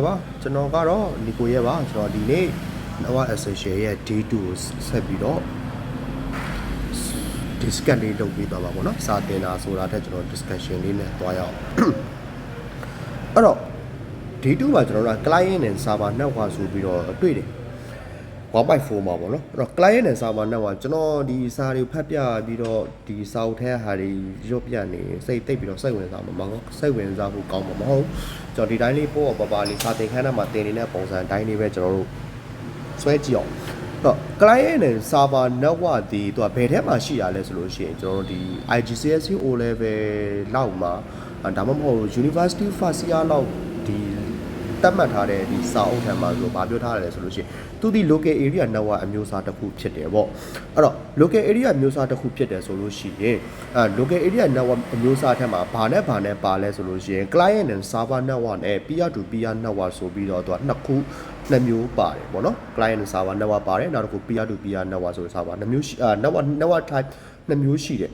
ပါကျွန်တော်ကတော့နီကိုရဲ့ပါကျွန်တော်ဒီနေ့ Nova Essential ရဲ့ D2 ကိုဆက်ပြီးတော့ discuss လေးလုပ်ပြီးသွားပါပေါ့နော်စာတင်တာဆိုတာတက်ကျွန်တော် discussion လေးနဲ့တွားရအောင်အဲ့တော့ D2 မှာကျွန်တော်တို့က client နဲ့ server network ဆိုပြီးတော့တွေ့တယ် 1.4 မှာပေါ့နော်အဲ့တော့ client နဲ့ server network ကျွန်တော်ဒီစာတွေဖတ်ပြပြီးတော့ဒီစာအုပ်ထဲဟာတွေရွတ်ပြနေစိတ်သိပ်ပြီးတော့စိတ်ဝင်စားမှာမဟုတ်စိတ်ဝင်စားဖို့ကောင်းမှာမဟုတ်ကျွန်တော်ဒီတိုင်းလေးပို့ပပလေးစာသင်ခန်းထဲမှာသင်နေတဲ့ပုံစံတိုင်းလေးပဲကျွန်တော်တို့ဆွဲကြည့်အောင်အဲ့တော့ client နဲ့ server network ဒီသူကဘယ်ထဲမှာရှိရလဲဆိုလို့ရှိရင်ကျွန်တော်တို့ဒီ IGCSE O level လောက်မှာဒါမှမဟုတ် University First Year လောက်ဒီတတ်မှတ်ထားတဲ့ဒီစာအုပ်ထဲမှာဆိုဘာပြောထားရလဲဆိုလို့ရှိရင်သူဒီ local area network အမျိုးအစားတစ်ခုဖြစ်တယ်ပေါ့အဲ့တော့ local area အမျိုးအစားတစ်ခုဖြစ်တယ်ဆိုလို့ရှိရင်local area network အမျိုးအစားထဲမှာဘာနဲ့ပါလဲဆိုလို့ရှိရင် client and server network နဲ့ peer to peer network ဆိုပြီးတော့သူကနှစ်မျိုးပါတယ်ပေါ့နော် client and server network ပါတယ်နောက်တစ်ခု peer to peer network ဆိုတဲ့ server နှစ်မျိုးnetwork type နှစ်မျိုးရှိတယ်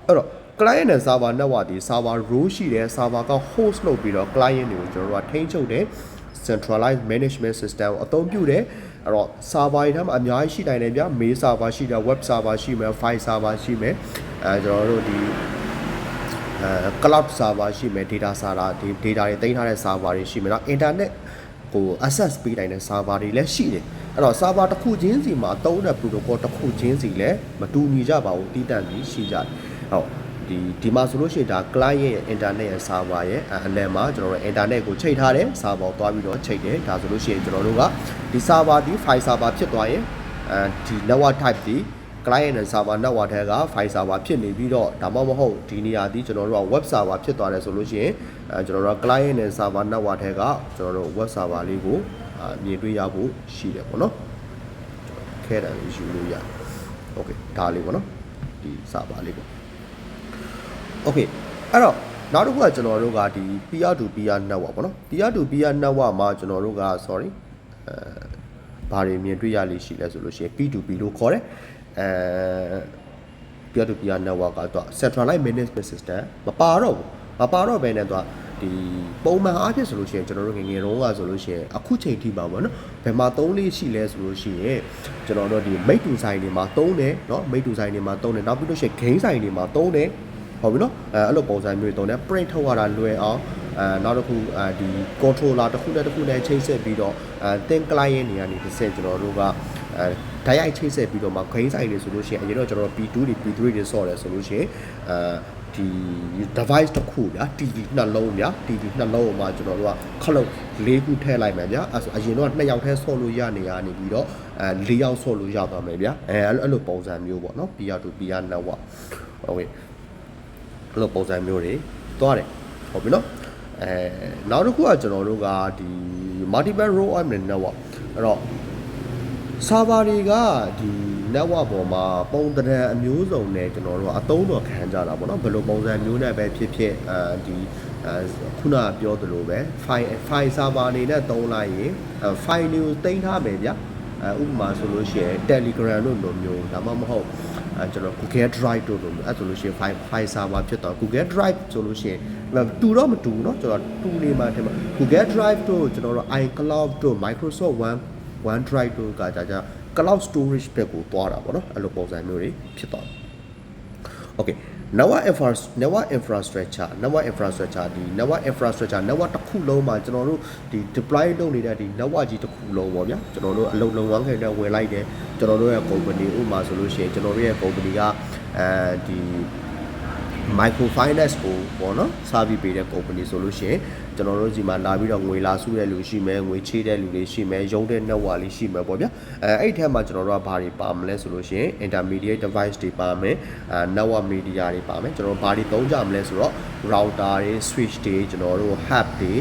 အဲ့တော့client နဲ့ server network ဒီ server role ရှိတယ် server က host လုပ်ပြီးတော့ client တွေကိုကျွန်တော်တို့ကထိန်းချုပ်တယ် centralized management system ကိုအသုံးပြုတယ်အဲ့တော့ server တွေထဲမှာအများကြီးရှိနိုင်တယ်ဗျ mail server ရှိတယ် web server ရှိမယ် file server ရှိမယ်ကျွန်တော်တို့ဒီcloud server ရှိမယ် data server ဒီ data တွေတင်ထားတဲ့ server တွေရှိမယ်เนาะ internet ကို access ပေးနိုင်တဲ့ server တွေလည်းရှိတယ်အဲ့တော့ server တစ်ခုချင်းစီမှာသုံးတဲ့ protocol တစ်ခုချင်းစီလည်းမတူညီကြပါဘူးတည်တံ့ပြီးရှိကြတယ်ဟုတ်ဒီမှာဆိုလို့ရှိရင်ဒါ client ရဲ့ internet ရဲ့ server ရဲ့အလယ်မှာကျွန်တော်တို့ internet ကိုချိန်ထားတယ် server ကိုတွားပြီးတော့ချိန်တယ်ဒါဆိုလို့ရှိရင်ကျွန်တော်တို့ကဒီ server ဒီ file server ဖြစ်သွားရင်ဒီ network type ဒီ client နဲ့ server network ထဲက file server ဖြစ်နေပြီးတော့ဒါမှမဟုတ်ဒီနေရာဒီကျွန်တော်တို့က web server ဖြစ်သွားတယ်ဆိုလို့ရှိရင်ကျွန်တော်တို့က client နဲ့ server network ထဲကကျွန်တော်တို့ web server လေးကိုမြင်တွေ့ရဖို့ရှိတယ်ပေါ့နော်ခဲတယ်ယူလို့ရတယ် okay ဒါလေးပေါ့နော်ဒီ server လေးပေါ့okay အဲ့တော့နောက်တစ်ခုကကျွန်တော်တို့ကဒီ peer to peer network ပေါ့နော် peer to peer network မှာကျွန်တော်တို့က sorry ဘာတွေမြင်တွေ့ရလိမ့်ရှိလဲဆိုလို့ရှိရင် P2P လို့ခေါ်တယ်peer to peer network ကတော့ centralized management system မပါတော့ဘဲနဲ့တော့ဒီပုံမှန်အားဖြင့်ဆိုလို့ရှိရင်ကျွန်တော်တို့ငယ်တုန်းကဆိုလို့ရှိရင်အခုချိန်ထိပါပေါ့နော်ဘယ်မှာသုံးလေးရှိလဲဆိုလို့ရှိရင်ကျွန်တော်တို့ဒီ mate to sign တွေမှာသုံးတယ်เนาะ mate to sign တွေမှာသုံးတယ်နောက်ပြီးလို့ရှိရင် game sign တွေမှာသုံးတယ်ဟုတ်ပြီနော်အဲ့လိုပုံစံမျိုးတွေတုံးတယ် print ထုတ်ရတာလွယ်အောင်နောက်တစ်ခုဒီ controller တစ်ခုနဲ့ချိတ်ဆက်ပြီးတော့သင် client တွေကနေတစ်ဆင့်ကျွန်တော်တို့ကဓာတ်ရိုက်ချိတ်ဆက်ပြီးတော့မှ gain site တွေဆိုလို့ရှိရင်အရင်တော့ကျွန်တော်တို့ P2 တွေ P3 တွေဆော့တယ်ဆိုလို့ရှိရင်ဒီ device တစ်ခုဗျာ TV နှလုံးဗျာ TV နှလုံးမှာကျွန်တော်တို့ကခလုတ်၄ခုထည့်လိုက်မယ်ဗျာအဲ့ဆိုအရင်တော့2ယောက်ထဲဆော့လို့ရနေပြီးတော့4ယောက်ဆော့လို့ရသွားမယ်ဗျာအဲ့လိုပုံစံမျိုးပေါ့နော် peer to peer network ဟုတ်ကဲ့အဲ့လိုပုံစံမျိုးတွေသွားတယ်ဟုတ်ပြီနော်နောက်တစ်ခုကကျွန်တော်တို့ကဒီ multiple role admin network အဲ့တော့ server တွေကဒီ network ပေါ်မှာပုံသဏ္ဍာန်အမျိုးစုံနဲ့ကျွန်တော်တို့ကအသုံးတော်ခံကြတာပေါ့နော်ဘယ်လိုပုံစံမျိုးနဲ့ပဲဖြစ်ဖြစ်ဒီခုနပြောသလိုပဲ file server အနေနဲ့သုံးလိုက်ရင် file တွေကိုတင်ထားမယ်ဗျာဥပမာဆိုလို့ရှိရင် Telegram တို့လိုမျိုးဒါမှမဟုတ်ကျွန်တော် Google Drive တို့လိုမျိုးအဲ့ဆိုလို့ရှိရင် file server ဖြစ်တော့ Google Drive ဆိုလို့ရှိရင်တူတော့မတူเนาะကျွန်တော်တူနေမှထင်ပါ Google Drive တို့ကျွန်တော်တို့ iCloud တို့ Microsoft OneDrive တို့ကကြာ cloud storage ဘက်ကိုတွားတာပေါ့နော်အဲ့လိုပုံစံမျိုးတွေဖြစ်သွားတယ် Okay network infrastructureဒီ networkတစ်ခုလုံးမှာကျွန်တော်တို့ဒီ deploy လုပ်နေတဲ့ဒီ network ကြီးတစ်ခုလုံးပေါ့ဗျာကျွန်တော်တို့အလုံးလုံးဝမ်းခိုင်တဲ့ဝင်လိုက်တယ်ကျွန်တော်တို့ရဲ့ company ဥပမာဆိုလို့ရှိရင်ကျွန်တော်တို့ရဲ့ company ကဒီ microfinance ကိုပေါ့နော်စာပြီးပေးတဲ့ company ဆိုလို့ရှိရင်ကျွန်တော်တို့ဒီမှာလာပြီးတော့ငွေလာစုတဲ့လူရှိမယ်ငွေချေးတဲ့လူတွေရှိမယ်ရုံးတဲ့ network လေးရှိမယ်ပေါ့ဗျာအဲ့ဒီထဲမှာကျွန်တော်တို့ကဘာတွေပါမလဲဆိုလို့ရှိရင် intermediate device တွေပါမယ်network media တွေပါမယ်ကျွန်တော်တို့ဘာတွေသုံးကြမလဲဆိုတော့ router တွေ switch တွေကျွန်တော်တို့ hub တွေ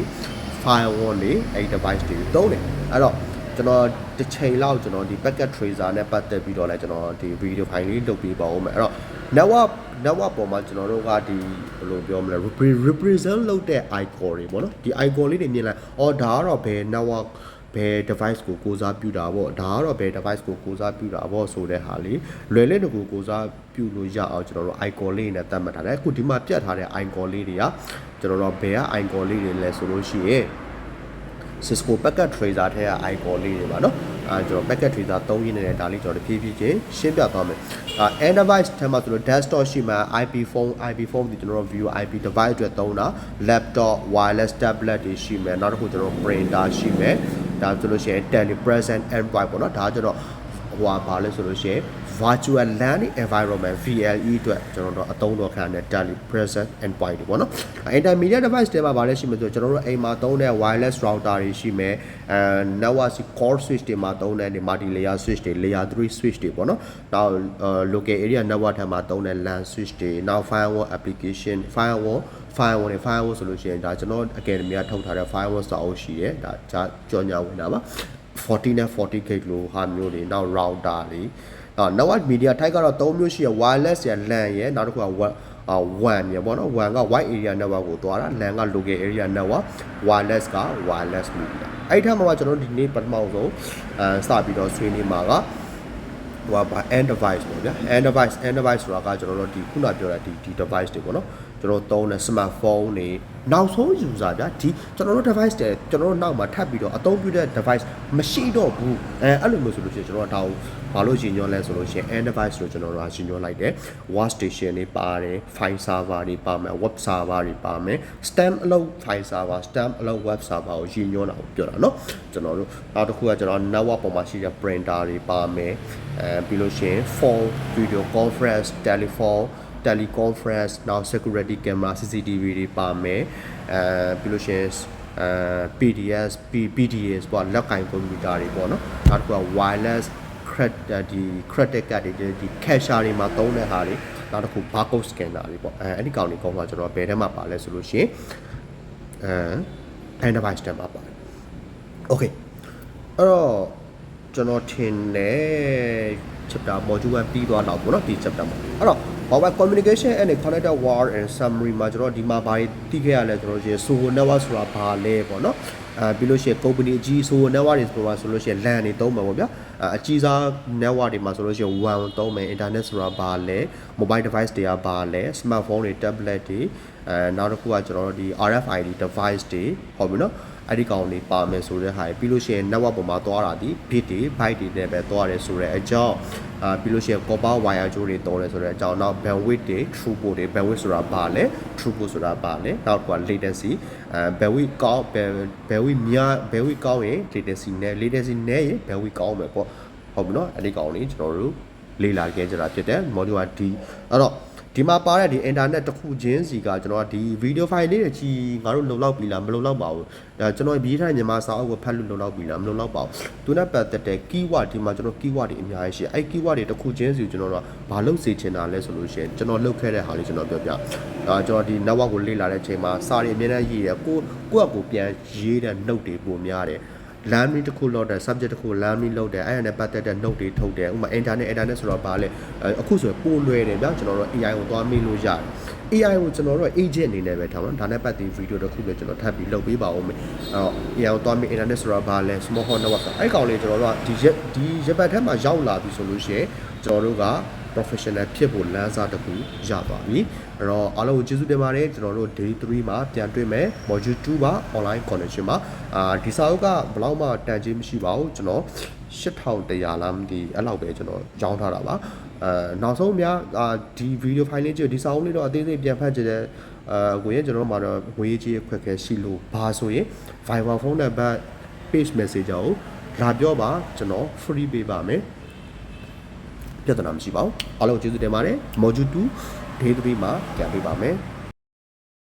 firewall တွေအဲ့ဒီ device တွေသုံးတယ်အဲ့တော့ကျွန်တော်တစ်ချိန်လောက်ကျွန်တော်ဒီ packet tracer နဲ့ပတ်သက်ပြီးတော့လည်းကျွန်တော်ဒီ video file လေးလုပ်ပေးပါဦးမယ်အဲ့တော့ network ပေါ်မှာကျွန်တော်တို့ကဒီဘယ်လိုပြောမလဲ represent လုပ်တဲ့ icon တွေပေါ့နော်ဒီ icon လေးတွေမြင်လိုက်ဒါကတော့ဘယ် network ဘယ် device ကိုကိုးစားပြုတာပေါ့ဒါကတော့ဘယ် device ကိုကိုးစားပြုတာပေါ့ဆိုတဲ့ဟာလေးလွယ်လေးတကူကိုးစားပြုလို့ရအောင်ကျွန်တော်တို့ icon လေးနဲ့သတ်မှတ်ထားတယ်အခုဒီမှာပြတ်ထားတဲ့ icon လေးတွေကကျွန်တော်တို့ဘယ်က icon လေးတွေလဲဆိုလို့ရှိရင် Cisco packet tracer ထဲက icon လေးတွေပါเนาะကျွန်တော် packet tracer 3ရင်းနဲ့ဒါလေးကျွန်တော်ဖြည်းဖြည်းချင်းရှင်းပြသွားမယ် end device ထဲမှာဆိုလို့ desktop ရှိမှာ IP phone ဒီကျွန်တော် view IP device အတွက်သုံးတာ laptop wireless tablet တွေရှိမယ်နောက်တစ်ခုကျွန်တော် printer ရှိမယ်ဒါဆိုလို့ရှိရင် telepresent android ပေါ့เนาะဒါကျွန်တော်ဟိုပါလဲဆိုလို့ရှိရင် virtual LAN environment VLE အတွက်ကျွန်တော်တို့အသုံးတော့ခံတဲ့ telepresent endpoint တွေပေါ့နော် intermediate device တွေမှာဗာလဲရှိမယ်ဆိုကျွန်တော်တို့အိမ်မှာသုံးတဲ့ wireless router တွေရှိမယ်network core switch တွေမှာသုံးတဲ့ multi layer switch တွေ layer 3 switch တွေပေါ့နော်နောက် local area network ထဲမှာသုံးတဲ့ LAN switch တွေနောက် firewall application firewall ဆိုလို့ရှိရင်ဒါကျွန်တော် academy ကထုတ်ထားတဲ့ firewall စာအုပ်ရှိတယ်ဒါကြော်ညာဝင်တာပါ40 နဲ့ 40 gig လို့ဟာမျိုးတွေနောက် router တွေnetwork media type ကတော့3မျိုးရှိရ wireless ရ LAN ရနောက်တစ်ခုကWAN ရပေါ့နော် WAN က wide area network ကိုသွားတာ LAN က local area network wireless က wireless media အဲ့ထက်မှာကျွန်တော်ဒီနေ့ပထမဆုံးစပြီးတော့ဆွေးနွေးမှာကဟိုပါ end device ပေါ့ဗျာ end device ဆိုတာကကျွန်တော်တို့ဒီခုနပြောတဲ့ဒီ device တွေပေါ့နော်ကျွန်တော်သုံးတဲ့ smartphone တွေနောက်ဆုံး user ဗျာဒီကျွန်တော်တို့ device တွေကျွန်တော်တို့နောက်မှာထပ်ပြီးတော့အသုံးပြုတဲ့ device မရှိတော့ဘူးအဲ့လိုမျိုးဆိုလို့ရှိရင်ကျွန်တော်တို့ဒါကိုဘာလို့ရှင်ညွှန်းလဲဆိုလို့ရှိရင် end device လို့ကျွန်တော်တို့ရှင်ညွှန်းလိုက်တယ် workstation တွေပါတယ် file server တွေပါမယ် web server တွေပါမယ် stand alone file server stand alone web server ကိုရှင်ညွှန်းတာကိုပြောတာเนาะကျွန်တော်တို့နောက်တစ်ခုကကျွန်တော် network ပေါ်မှာရှိတဲ့ printer တွေပါမယ်ပြီးလို့ရှိရင် phone video conference teleconference နောက် security camera CCTV တွေပါမယ်ပြီးလို့ရှိရင်PDS ပေါ့လက်ကင်ကွန်ပျူတာတွေပေါ့နော်နောက်တစ်ခုက wireless credit card တွေဒီ cache တွေမှာသုံးတဲ့ဟာတွေနောက်တစ်ခု barcode scanner တွေပေါ့အဲ့ဒီကောင်တွေကောင်းမှာကျွန်တော်ဘယ်ထဲမှာပါလဲဆိုလို့ရှိရင်end device ထဲမှာပါတယ် okay အဲ့တော့ကျွန်တော်ထင်တယ် chapter module 1ပြီးသွားတော့ပေါ့နော်ဒီ chapter မှာအဲ့တော့ mobile communication and connected world and summary မှာကျွန်တော်ဒီမှာဘာသိခဲ့ရလဲကျွန်တော်ရှင် Soho network ဆိုတာဘာလဲပေါ့နော်ပြီးလို့ရှိရင် company အကြီး Soho network တွေဆိုလို့ရှိရင် LAN တွေသုံးမှာပေါ့ဗျာအကြီးစား network တွေမှာဆိုလို့ရှိရင် WAN သုံးမယ် internet ဆိုတာဘာလဲ mobile device တွေကဘာလဲ smartphone တွေ tablet တွေနောက်တစ်ခုကကျွန်တော်တို့ဒီ RFID device တွေဟုတ်ပြီနော်အဲ့ဒီကောင်လေးပါမယ်ဆိုတဲ့ဟာပြီးလို့ရှိရင် network ပေါ်မှာသွားတာဒီ bit တွေ byte တွေနဲ့ပဲသွားတယ်ဆိုတဲ့အကြောင်းပြီးလို့ရှိရင် copper wire ကြိုးတွေသုံးတယ်ဆိုတဲ့အကြောင်းနောက် bandwidth တွေ throughput တွေ bandwidth ဆိုတာဘာလဲ throughput ဆိုတာဘာလဲနောက်က latency bandwidth ကောင်း bandwidth များ bandwidth ကောင်းရင် latency နဲ့ latency နဲ့ရင် bandwidth ကောင်းမယ်ပေါ့ဟုတ်ပြီနော်အဲ့ဒီကောင်လေးကျွန်တော်တို့လေ့လာခဲ့ကြတာဖြစ်တယ် module ကဒီအဲ့တော့ဒီမှာပါတဲ့ဒီ internet တစ်ခုချင်းစီကကျွန်တော်ကဒီ video file လေးတွေကြီးငါတို့လုံလောက်ပြီလားမလုံလောက်ပါဘူးကျွန်တော်ရေးထားတဲ့မြန်မာစာအုပ်ကိုဖတ်လို့လုံလောက်ပြီလားမလုံလောက်ပါဘူးသူနဲ့ပတ်သက်တဲ့ keyword ဒီမှာကျွန်တော် keyword တွေအများကြီးရှိအဲ့ keyword တွေတစ်ခုချင်းစီကိုကျွန်တော်တို့ဘာလုပ်စေချင်တာလဲဆိုလို့ရှိရင်ကျွန်တော်လုပ်ခဲ့တဲ့ဟာလေးကျွန်တော်ပြောပြကျွန်တော်ဒီ network ကိုလေ့လာတဲ့အချိန်မှာစာတွေအများကြီးရေးတယ်ကိုယ့်ကိုပြန်ရေးတဲ့ note တွေပုံများတယ်learning တစ်ခုလောက်တဲ့ subject တစ်ခု learning လောက်တဲ့အဲ့ဒါနဲ့ပတ်သက်တဲ့ note တွေထုတ်တယ်ဥပမာ internet ဆိုတော့ဗာလဲအခုဆိုရင်ပို့လွယ်တယ်ဗျာကျွန်တော်တို့ AI ကိုသွားမေးလို့ရတယ် AI ကိုကျွန်တော်တို့ agent အနေနဲ့ပဲထားမှာဒါနဲ့ပတ်သက် video တစ်ခုလည်းကျွန်တော်ထပ်ပြီးလုပ်ပေးပါဦးမယ်အဲ့တော့ AI ကိုသွားမေး internet ဆိုတော့ဗာလဲ small hot network အဲ့ကောင်လေးကျွန်တော်တို့ကဒီရက်ပတ်ထဲမှာရောက်လာပြီဆိုလို့ရှိရင်ကျွန်တော်တို့က professional ဖြစ်ဖို့လမ်းစာတစ်ခုရသွားပြီအဲ့တော့အားလုံးကိုကျေးဇူးတင်ပါတယ်ကျွန်တော်တို့ day 3မှာပြန်တွေ့မယ် module 2ပါ online connection မှာဒီစာအုပ်ကဘယ်လောက်မှတန်ကြေးမရှိပါဘူးကျွန်တော်8100လားမသိအဲ့လောက်ပဲကျွန်တော်ရောင်းထားတာပါနောက်ဆုံးများဒီ video file လေးကြည့်ဒီစာအုပ်လေးတော့အသေးစိတ်ပြန်ဖတ်ကြည့်တယ်ကိုရင်ကျွန်တော်တို့မှာတော့ငွေကြီးခွက်ခဲရှိလို့ဘာဆိုရင် Viber phone number page messenger ကိုလာပြောပါကျွန်တော် free ပေးပါမယ်ပြဿနာမရှိပါဘူးအားလုံးကျေးဇူးတင်ပါတယ် module 2 day 3မှာပြန်ပေးပါမယ်